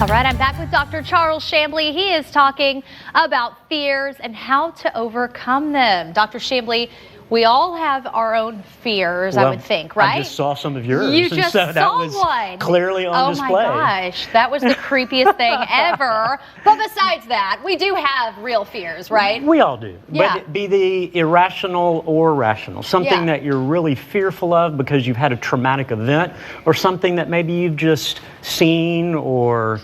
All right, I'm back with Dr. Charles Chamblee. He is talking about fears and how to overcome them. Dr. Chamblee, we all have our own fears, I would think, right? I just saw some of yours. You just so that saw was one. Clearly on display. Oh my gosh, that was the creepiest thing ever. But besides that, we do have real fears, right? We all do. Yeah. But be the irrational or rational. Something Yeah. that you're really fearful of because you've had a traumatic event, or something that maybe you've just seen or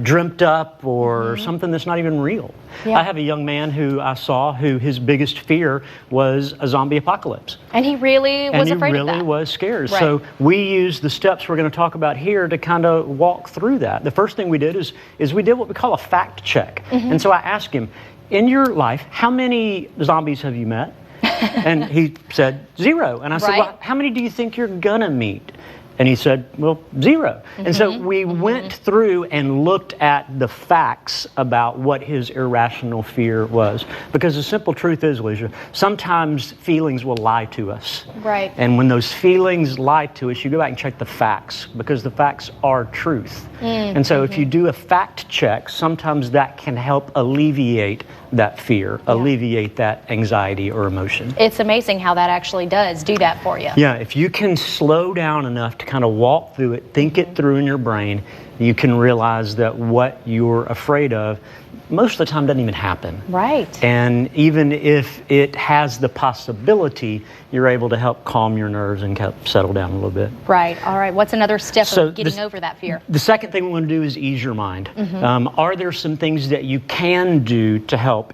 dreamt up, or something that's not even real. Yeah. I have a young man who I saw who his biggest fear was a zombie apocalypse. And he really was afraid of that. And he really was scared. Right. So we use the steps we're going to talk about here to kind of walk through that. The first thing we did is we did what we call a fact check. And so I asked him, in your life, how many zombies have you met? And he said, 0. And I said, well, how many do you think you're going to meet? And he said, well, 0. And so we went through and looked at the facts about what his irrational fear was. Because the simple truth is, Alicia, sometimes feelings will lie to us. Right. And when those feelings lie to us, you go back and check the facts, because the facts are truth. And so if you do a fact check, sometimes that can help alleviate that fear, alleviate that anxiety or emotion. It's amazing how that actually does do that for you. Yeah, if you can slow down enough to kind of walk through it, think it through in your brain, you can realize that what you're afraid of most of the time doesn't even happen. Right. And even if it has the possibility, you're able to help calm your nerves and help settle down a little bit. Right. All right. What's another step of getting over that fear? The second thing we want to do is ease your mind. Are there some things that you can do to help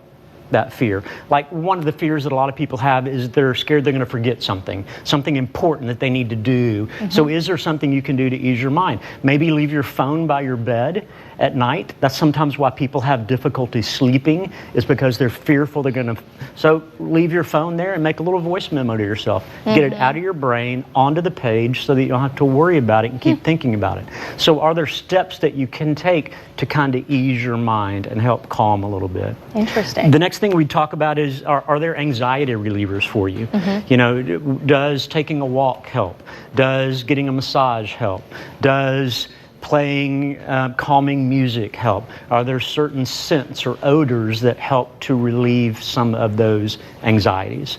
that fear? Like, one of the fears that a lot of people have is they're scared they're going to forget something important that they need to do. So is there something you can do to ease your mind? Maybe leave your phone by your bed at night. That's sometimes why people have difficulty sleeping, is because they're fearful they're going to. So leave your phone there and make a little voice memo to yourself. Get it out of your brain onto the page so that you don't have to worry about it and keep thinking about it. So are there steps that you can take to kind of ease your mind and help calm a little bit? Interesting. The next thing we talk about is, are there anxiety relievers for you? You know, does taking a walk help? Does getting a massage help? Does playing calming music help? Are there certain scents or odors that help to relieve some of those anxieties?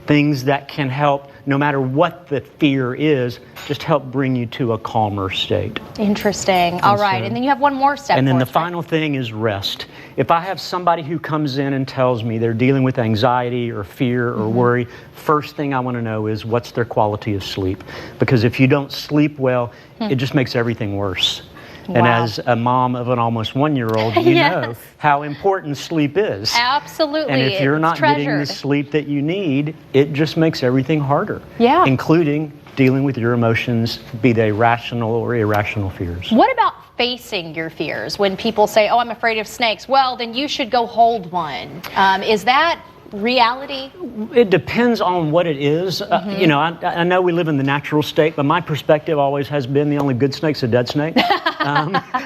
Things that can help, no matter what the fear is, just help bring you to a calmer state. Interesting. All right. And then you have one more step. And then the for us, right? final thing is rest. If I have somebody who comes in and tells me they're dealing with anxiety or fear or worry, first thing I want to know is, what's their quality of sleep? Because if you don't sleep well, it just makes everything worse. And as a mom of an almost 1-year-old, you know how important sleep is. Absolutely. And if you're not getting the sleep that you need, it just makes everything harder. Yeah. Including dealing with your emotions, be they rational or irrational fears. What about facing your fears? When people say, oh, I'm afraid of snakes, well, then you should go hold one. Is that reality? It depends on what it is. You know, I know we live in the natural state, but my perspective always has been the only good snake's a dead snake. That's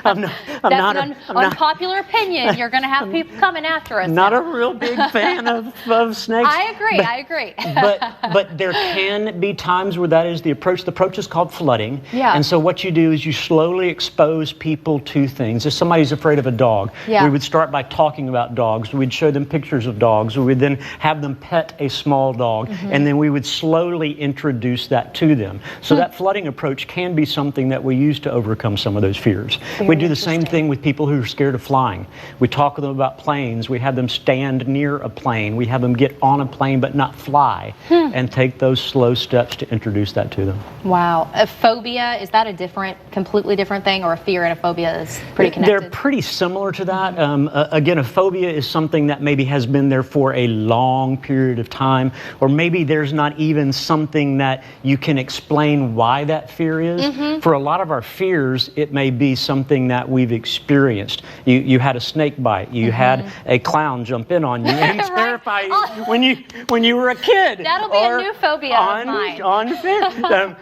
an unpopular opinion. You're going to have people coming after us. Not a real big fan of snakes. I agree. But there can be times where that is the approach. The approach is called flooding. Yeah. And so what you do is you slowly expose people to things. If somebody's afraid of a dog, we would start by talking about dogs. We'd show them pictures of dogs. We would then have them pet a small dog, and then we would slowly introduce that to them. So that flooding approach can be something that we use to overcome some of those fears. We do the same thing with people who are scared of flying. We talk to them about planes. We have them stand near a plane. We have them get on a plane but not fly, and take those slow steps to introduce that to them. Wow. A phobia, is that a completely different thing, or a fear and a phobia is pretty connected? They're pretty similar to that. Again, a phobia is something that maybe has been there for a long period of time, or maybe there's not even something that you can explain why that fear is. For a lot of our fears, it may be something that we've experienced. You had a snake bite, you had a clown jump in on you and terrify you when you were a kid. That'll be a new phobia of mine. On fear.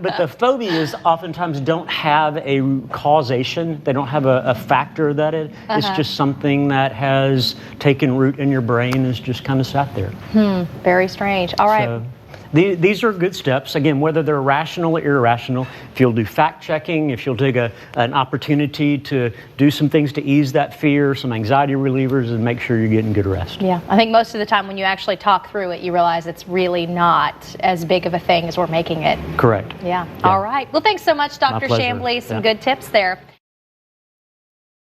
But the phobias oftentimes don't have a causation. They don't have a factor that it's just something that has taken root in your brain, is just kind of sat there. Very strange. All right. These are good steps. Again, whether they're rational or irrational, if you'll do fact checking, if you'll take an opportunity to do some things to ease that fear, some anxiety relievers, and make sure you're getting good rest. Yeah, I think most of the time when you actually talk through it, you realize it's really not as big of a thing as we're making it. Correct. Yeah. All right. Well, thanks so much, Dr. pleasure. Chamblee. Some Yeah. good tips there.